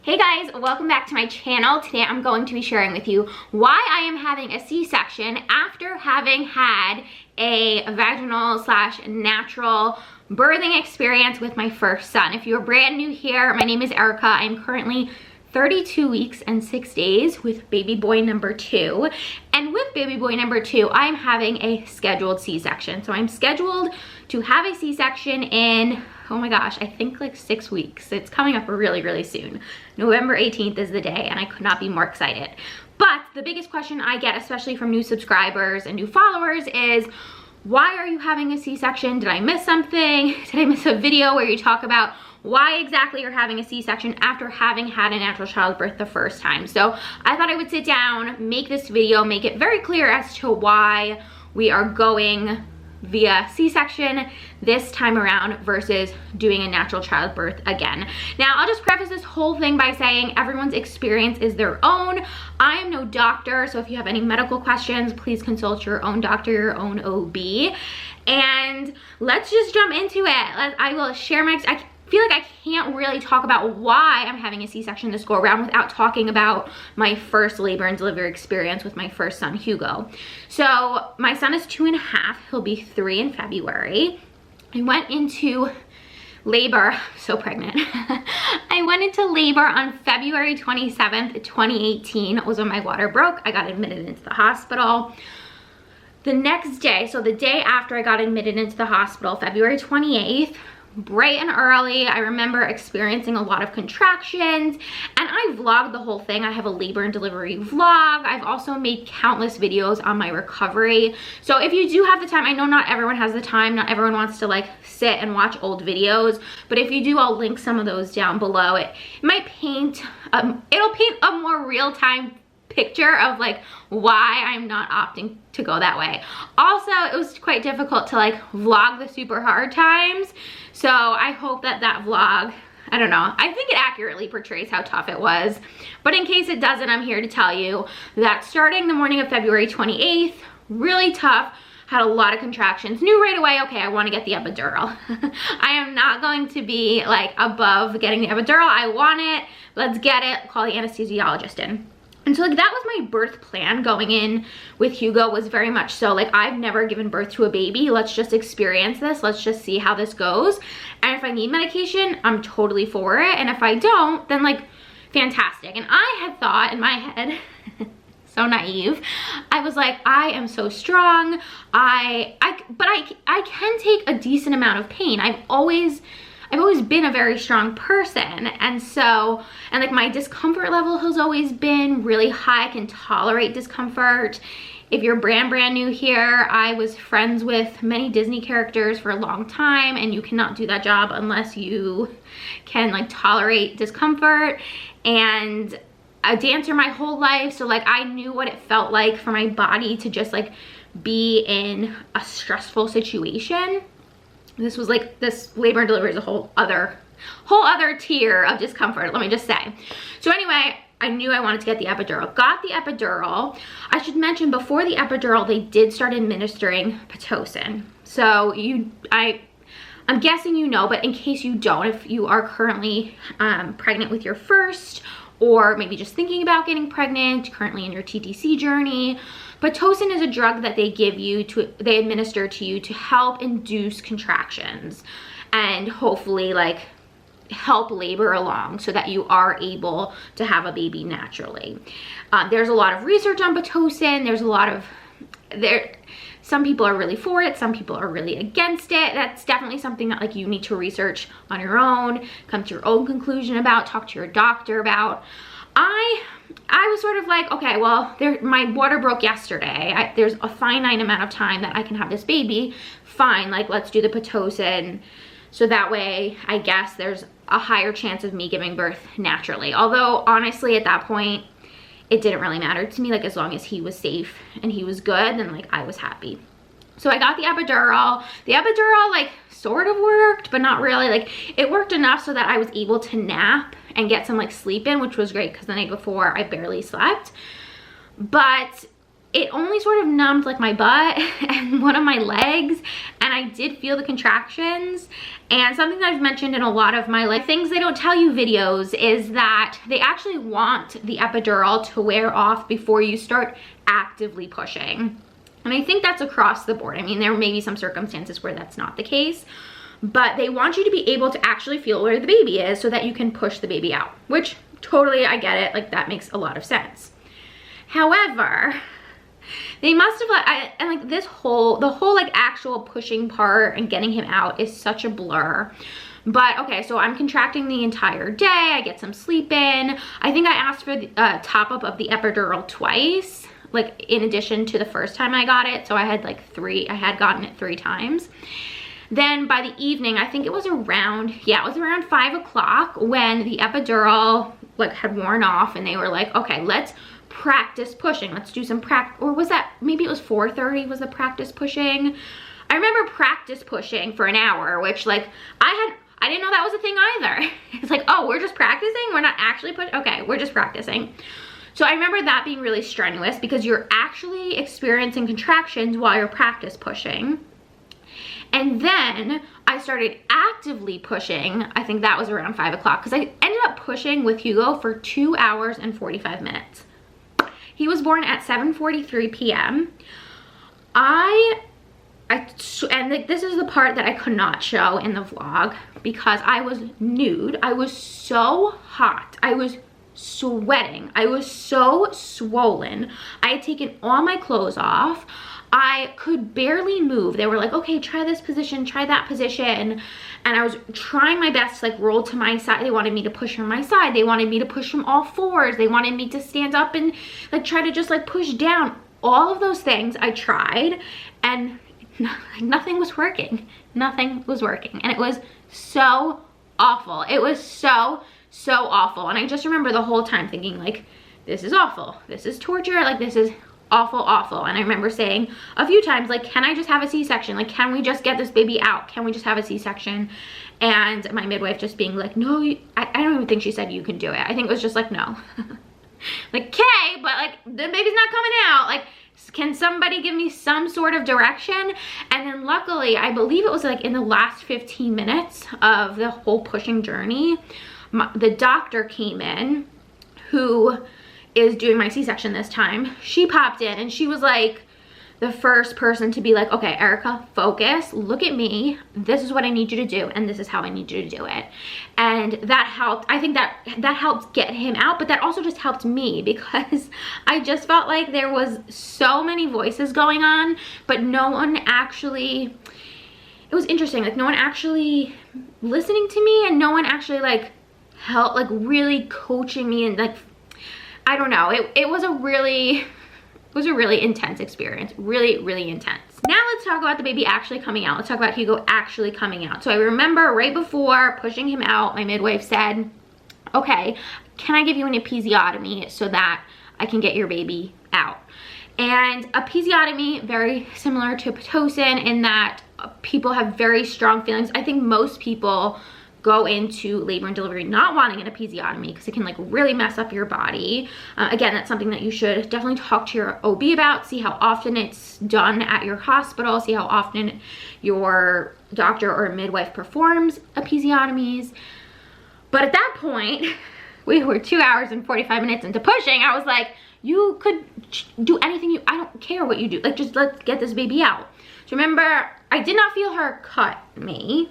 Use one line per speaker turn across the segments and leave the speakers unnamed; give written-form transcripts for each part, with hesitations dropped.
Hey guys, welcome back to my channel. Today I'm going to be sharing with you why I am having a C-section after having had a vaginal / natural birthing experience with my first son. If you're brand new here, my name is Erica. I'm currently 32 weeks and 6 days with baby boy number 2. And with baby boy number 2, I'm having a scheduled C-section. So I'm scheduled to have a C-section in, oh my gosh, I think like 6 weeks. It's coming up really soon. November 18th is the day, and I could not be more excited. But the biggest question I get, especially from new subscribers and new followers, is why are you having a C-section? Did I miss something? Did I miss a video where you talk about why exactly you're having a C-section after having had a natural childbirth the first time? So I thought I would sit down, make this video, make it very clear as to why we are going via C-section this time around versus doing a natural childbirth again. Now, I'll just preface this whole thing by saying everyone's experience is their own. I am no doctor, so if you have any medical questions, please consult your own doctor, your own OB. And let's just jump into it. I will share I feel like I can't really talk about why I'm having a C-section this go around without talking about my first labor and delivery experience with my first son, Hugo. So my son is 2.5, he'll be 3 in February. I went into labor, so pregnant. I went into labor on February 27th, 2018. It was when my water broke. I got admitted into the hospital. The next day, so the day after I got admitted into the hospital, February 28th, bright and early, I remember experiencing a lot of contractions, and I vlogged the whole thing. I have a labor and delivery vlog. I've also made countless videos on my recovery. So if you do have the time, I know not everyone has the time, not everyone wants to like sit and watch old videos, but if you do, I'll link some of those down below. It might paint, it'll paint a more real-time picture of like why I'm not opting to go that way. Also, it was quite difficult to like vlog the super hard times, so I hope that vlog, I don't know, I think it accurately portrays how tough it was. But in case it doesn't, I'm here to tell you that starting the morning of February 28th, really tough. Had a lot of contractions, knew right away, okay, I want to get the epidural. I am not going to be like above getting the epidural. I want it, let's get it, call the anesthesiologist in. And so like that was my birth plan going in with Hugo, was very much so like, I've never given birth to a baby. Let's just experience this. Let's just see how this goes. And if I need medication, I'm totally for it. And if I don't, then like fantastic. And I had thought in my head, so naive, I was like, I am so strong. But I can take a decent amount of pain. I've always been a very strong person, and like my discomfort level has always been really high. I can tolerate discomfort. If you're brand new here, I was friends with many Disney characters for a long time, and you cannot do that job unless you can like tolerate discomfort. And a dancer my whole life, so like I knew what it felt like for my body to just like be in a stressful situation. This was like, this labor and delivery is a whole other tier of discomfort, let me just say. So anyway, I knew I wanted to get the epidural. Got the epidural. I should mention, before the epidural, they did start administering Pitocin. So I'm guessing you know, but in case you don't, if you are currently pregnant with your first, or maybe just thinking about getting pregnant, currently in your TTC journey, Pitocin is a drug that they administer to you to help induce contractions and hopefully like help labor along so that you are able to have a baby naturally. There's a lot of research on Pitocin. There's a lot of, some people are really for it, some people are really against it. That's definitely something that like you need to research on your own, come to your own conclusion about, talk to your doctor about. I was sort of like, okay, well, my water broke yesterday. There's a finite amount of time that I can have this baby. Fine, like let's do the Pitocin. So that way, I guess there's a higher chance of me giving birth naturally. Although honestly, at that point, it didn't really matter to me. Like as long as he was safe and he was good, then like I was happy. So I got the epidural. The epidural like sort of worked, but not really. Like it worked enough so that I was able to nap and get some like sleep in, which was great because the night before I barely slept. But it only sort of numbed like my butt and one of my legs, and I did feel the contractions. And something that I've mentioned in a lot of my things they don't tell you videos is that they actually want the epidural to wear off before you start actively pushing. And I think that's across the board. I mean, there may be some circumstances where that's not the case, but they want you to be able to actually feel where the baby is so that you can push the baby out, which totally, I get it. Like, that makes a lot of sense. However, they must have, and like the whole like actual pushing part and getting him out is such a blur. But okay, so I'm contracting the entire day. I get some sleep in. I think I asked for the top up of the epidural twice, like in addition to the first time I got it. So I had like I had gotten it 3 times. Then by the evening, I think it was around, yeah, it was around 5 o'clock when the epidural like had worn off, and they were like, okay, let's practice pushing. Let's do some practice. Or was that, maybe it was 4:30 was the practice pushing. I remember practice pushing for an hour, which like I didn't know that was a thing either. It's like, oh, we're just practicing? We're not actually pushing? Okay, we're just practicing. So I remember that being really strenuous because you're actually experiencing contractions while you're practice pushing. And then I started actively pushing. I think that was around 5 o'clock because I ended up pushing with Hugo for 2 hours and 45 minutes. He was born at 7:43 p.m. And this is the part that I could not show in the vlog because I was nude. I was so hot. I was sweating. I was so swollen. I had taken all my clothes off. I could barely move. They were like, okay, try this position, try that position. And I was trying my best to like roll to my side. They wanted me to push from my side. They wanted me to push from all fours. They wanted me to stand up and like try to just like push down. All of those things I tried, and nothing was working. Nothing was working. And it was so awful. It was so awful. And I just remember the whole time thinking like, this is awful. This is torture. Like, this is awful. And I remember saying a few times, like, can I just have a C-section? Like, can we just get this baby out? Can we just have a C-section? And my midwife just being like, no, I don't even think she said you can do it. I think it was just like, no. Like, okay, but like, the baby's not coming out. Like, can somebody give me some sort of direction? And then luckily, I believe it was like in the last 15 minutes of the whole pushing journey, the doctor came in, who is doing my C-section this time. She popped in and she was like the first person to be like, okay, Erica, focus, look at me. This is what I need you to do, and this is how I need you to do it. And that helped. I think that helped get him out, but that also just helped me because I just felt like there was so many voices going on, but no one actually, it was interesting, like no one actually listening to me, and no one actually like helped, like really coaching me, and like, I don't know, it was a really intense experience, really intense. Now let's talk about the baby actually coming out. Let's talk about Hugo actually coming out. So I remember right before pushing him out, my midwife said, okay, can I give you an episiotomy so that I can get your baby out? And episiotomy, very similar to Pitocin in that people have very strong feelings. I think most people go into labor and delivery not wanting an episiotomy because it can like really mess up your body. Again, that's something that you should definitely talk to your OB about, see how often it's done at your hospital, see how often your doctor or midwife performs episiotomies. But at that point, we were 2 hours and 45 minutes into pushing. I was like, you could do anything I don't care what you do. Like, just let's get this baby out. So remember, I did not feel her cut me,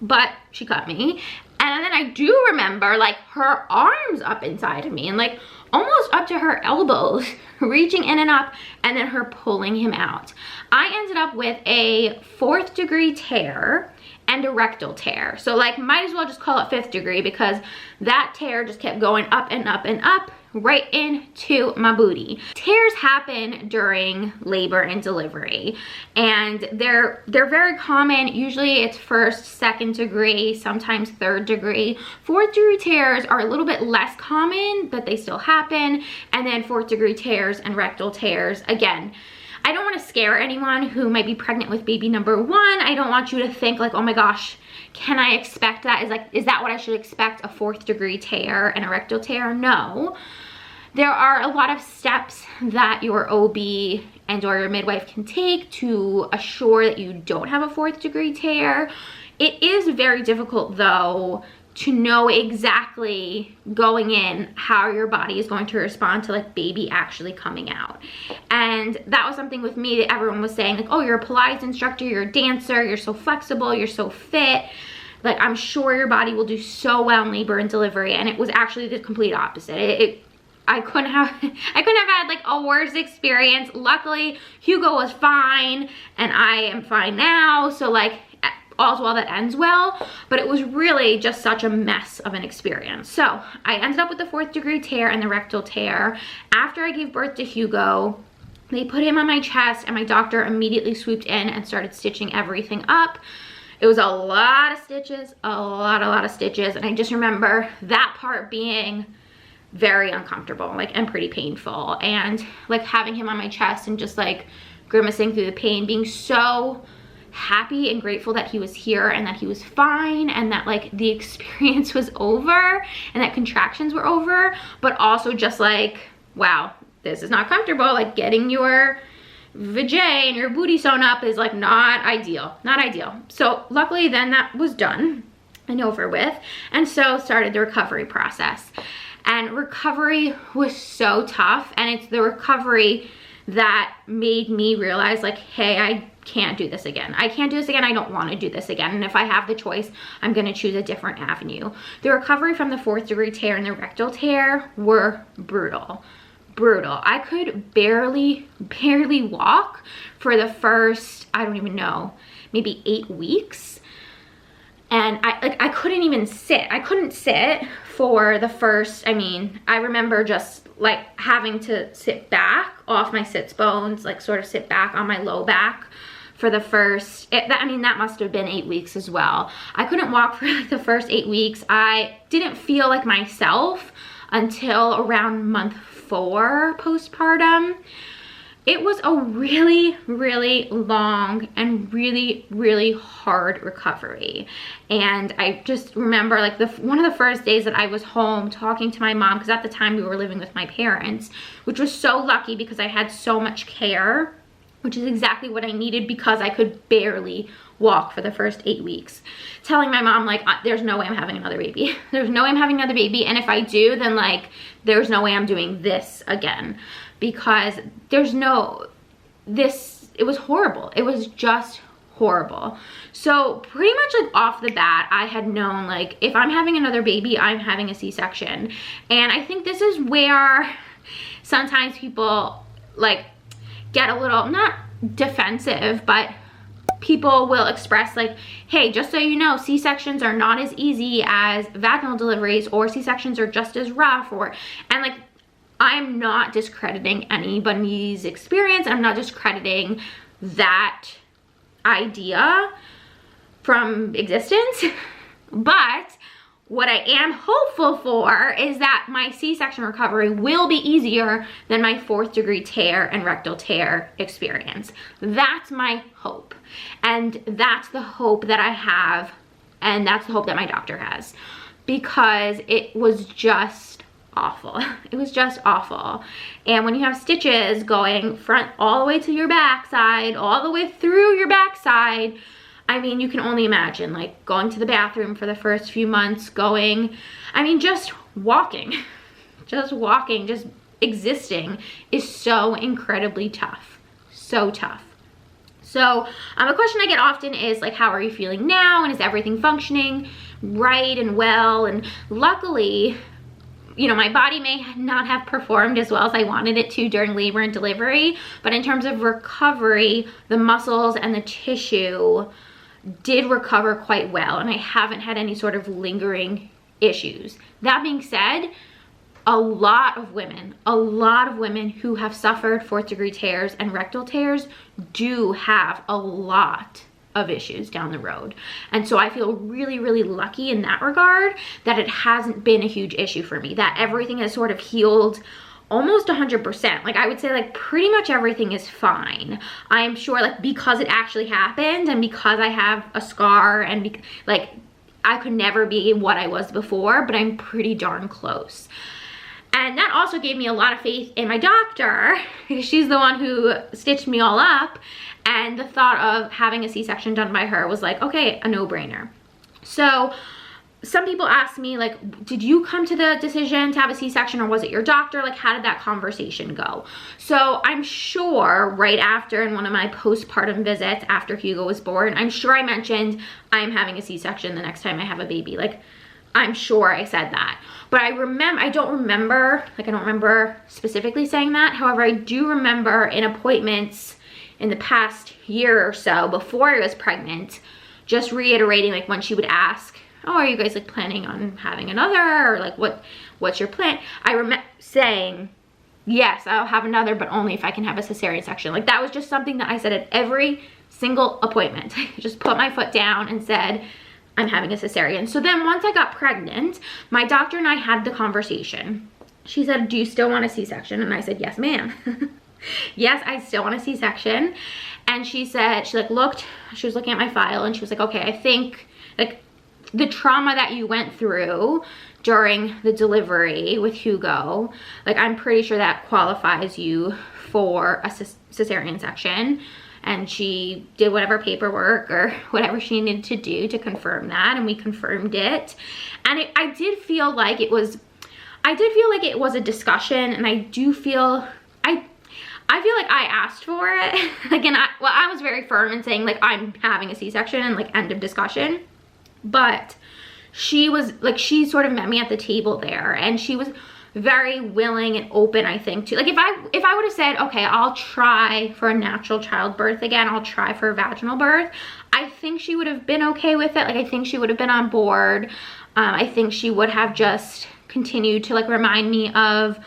but she cut me. And then I do remember like her arms up inside of me and like almost up to her elbows, reaching in and up, and then her pulling him out. I ended up with a 4th degree tear and a rectal tear. So like, might as well just call it 5th degree because that tear just kept going up and up and up right into my booty. Tears happen during labor and delivery, and they're very common. Usually it's 1st, 2nd degree, sometimes 3rd degree. 4th degree tears are a little bit less common, but they still happen. And then 4th degree tears and rectal tears, again, I don't want to scare anyone who might be pregnant with baby number 1. I don't want you to think like, oh my gosh, can I expect that? Is that what I should expect, a 4th degree tear and a rectal tear? No. there are a lot of steps that your OB and or your midwife can take to assure that you don't have a 4th degree tear. It is very difficult though to know exactly going in how your body is going to respond to like baby actually coming out. And that was something with me that everyone was saying like, oh, you're a Pilates instructor, you're a dancer, you're so flexible, you're so fit. Like, I'm sure your body will do so well in labor and delivery. And it was actually the complete opposite. I couldn't have had like a worse experience. Luckily, Hugo was fine and I am fine now. So like, all's well that ends well, but it was really just such a mess of an experience. So I ended up with the 4th degree tear and the rectal tear. After I gave birth to Hugo, they put him on my chest and my doctor immediately swooped in and started stitching everything up. It was a lot of stitches, a lot of stitches. And I just remember that part being very uncomfortable, like, and pretty painful. And like having him on my chest and just like grimacing through the pain, being so happy and grateful that he was here and that he was fine and that like the experience was over and that contractions were over, but also just like, wow, this is not comfortable. Like getting your vajay and your booty sewn up is like not ideal. So luckily then that was done and over with, and so started the recovery process. And recovery was so tough, and it's the recovery that made me realize like, hey, I can't do this again. I don't want to do this again. And if I have the choice, I'm going to choose a different avenue. The recovery from the 4th degree tear and the rectal tear were brutal. I could barely walk for the first, I don't even know, maybe 8 weeks. And I couldn't even sit. I couldn't sit for the first, I remember just like having to sit back off my sits bones, like sort of sit back on my low back for the first, that must have been 8 weeks as well. I couldn't walk for like the first 8 weeks. I didn't feel like myself until around month 4 postpartum. It was a really long and really hard recovery. And I just remember like one of the first days that I was home talking to my mom, because at the time we were living with my parents, which was so lucky because I had so much care, which is exactly what I needed because I could barely walk for the first 8 weeks. Telling my mom like, there's no way I'm having another baby. There's no way I'm having another baby. And if I do, then like, there's no way I'm doing this again. Because it was horrible. It was just horrible. So pretty much like off the bat, I had known like, if I'm having another baby, I'm having a C-section. And I think this is where sometimes people like get a little, not defensive, but people will express like, hey, just so you know, C-sections are not as easy as vaginal deliveries, or C-sections are just as rough, and like, I'm not discrediting anybody's experience. I'm not discrediting that idea from existence. But what I am hopeful for is that my C-section recovery will be easier than my 4th degree tear and rectal tear experience. That's my hope. And that's the hope that I have. And that's the hope that my doctor has. Because it was just awful. It was just awful. And when you have stitches going front all the way to your backside, all the way through your backside, you can only imagine like going to the bathroom for the first few months, just walking, just existing is so incredibly tough. So tough. So a question I get often is like, how are you feeling now? And is everything functioning right and well? And luckily, my body may not have performed as well as I wanted it to during labor and delivery, but in terms of recovery, the muscles and the tissue did recover quite well, and I haven't had any sort of lingering issues. That being said, a lot of women who have suffered 4th degree tears and rectal tears do have a lot of issues down the road. And so I feel really lucky in that regard that it hasn't been a huge issue for me, that everything has sort of healed almost 100%. Like I would say like pretty much everything is fine. I'm sure like because it actually happened and because I have a scar and like I could never be what I was before, but I'm pretty darn close. And that also gave me a lot of faith in my doctor, because she's the one who stitched me all up. And the thought of having a C-section done by her was like, okay, a no-brainer. So some people ask me, like, did you come to the decision to have a C-section, or was it your doctor? Like, how did that conversation go? So I'm sure right after, in one of my postpartum visits after Hugo was born, I'm sure I mentioned I'm having a C-section the next time I have a baby. Like, I'm sure I said that. But I don't remember specifically saying that. However, I do remember in appointments in the past year or so before I was pregnant, just reiterating, like, when she would ask, oh, are you guys like planning on having another, or like what's your plan? I remember saying, yes, I'll have another, but only if I can have a cesarean section. Like, that was just something that I said at every single appointment. I just put my foot down and said, I'm having a cesarean. So then once I got pregnant, my doctor and I had the conversation. She said, do you still want a C-section? And I said, yes, ma'am. Yes, I still want a C-section. And she said, she was looking at my file, and she was like, okay, I think, like, the trauma that you went through during the delivery with Hugo, like, I'm pretty sure that qualifies you for a cesarean section. And she did whatever paperwork or whatever she needed to do to confirm that, and we confirmed it. And I did feel like it was a discussion, and I feel like I asked for it. Like, and I was very firm in saying, like, I'm having a C-section, and like, end of discussion. But she was like, she sort of met me at the table there, and she was very willing and open, I think, to, like, if I would have said, okay, I'll try for a natural childbirth again, I'll try for a vaginal birth, I think she would have been okay with it. Like, I think she would have been on board. I think she would have just continued to, like, remind me of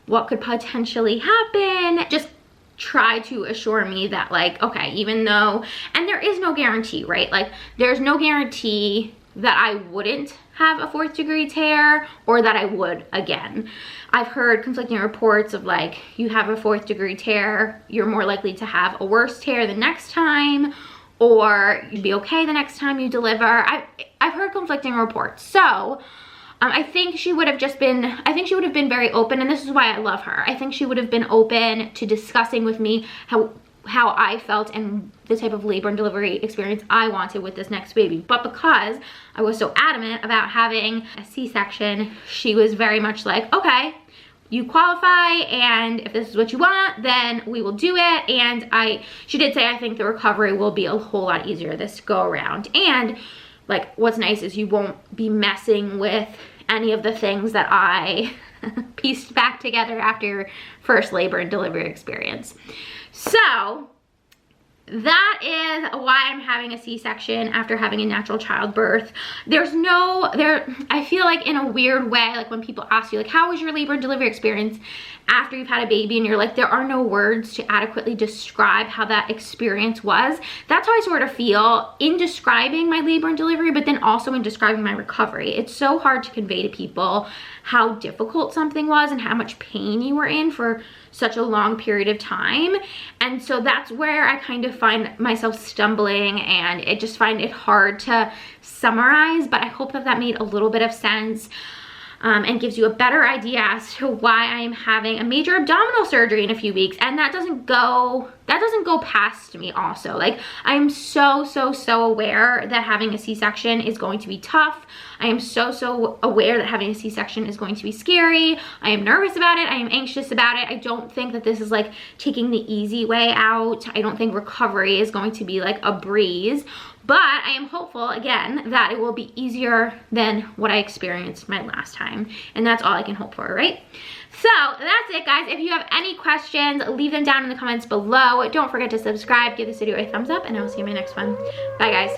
what could potentially happen, just try to assure me that, like, okay, even though, and there is no guarantee, right? Like, there's no guarantee that I wouldn't have a 4th degree tear, or that I would again. I've heard conflicting reports of, like, you have a 4th degree tear, you're more likely to have a worse tear the next time, or you'd be okay the next time you deliver. I've heard conflicting reports. So I think she would have been very open, and this is why I love her. I think she would have been open to discussing with me how I felt and the type of labor and delivery experience I wanted with this next baby. But because I was so adamant about having a C-section, she was very much like, okay, you qualify, and if this is what you want, then we will do it. And she did say, I think the recovery will be a whole lot easier this go around. And, like, what's nice is you won't be messing with any of the things that I pieced back together after your first labor and delivery experience. So that is why I'm having a C-section after having a natural childbirth. I feel like, in a weird way, like, when people ask you, like, how was your labor and delivery experience after you've had a baby, and you're like, there are no words to adequately describe how that experience was. That's how I sort of feel in describing my labor and delivery, but then also in describing my recovery. It's so hard to convey to people how difficult something was and how much pain you were in for such a long period of time. And so that's where I kind of find myself stumbling, and I just find it hard to summarize, but I hope that made a little bit of sense. And gives you a better idea as to why I'm having a major abdominal surgery in a few weeks. And that doesn't go past me also. Like, I'm so aware that having a C-section is going to be tough. I am so aware that having a C-section is going to be scary. I am nervous about it. I am anxious about it. I don't think that this is, like, taking the easy way out. I don't think recovery is going to be, like, a breeze. But I am hopeful, again, that it will be easier than what I experienced my last time. And that's all I can hope for, right? So that's it, guys. If you have any questions, leave them down in the comments below. Don't forget to subscribe, give this video a thumbs up, and I will see you in my next one. Bye, guys.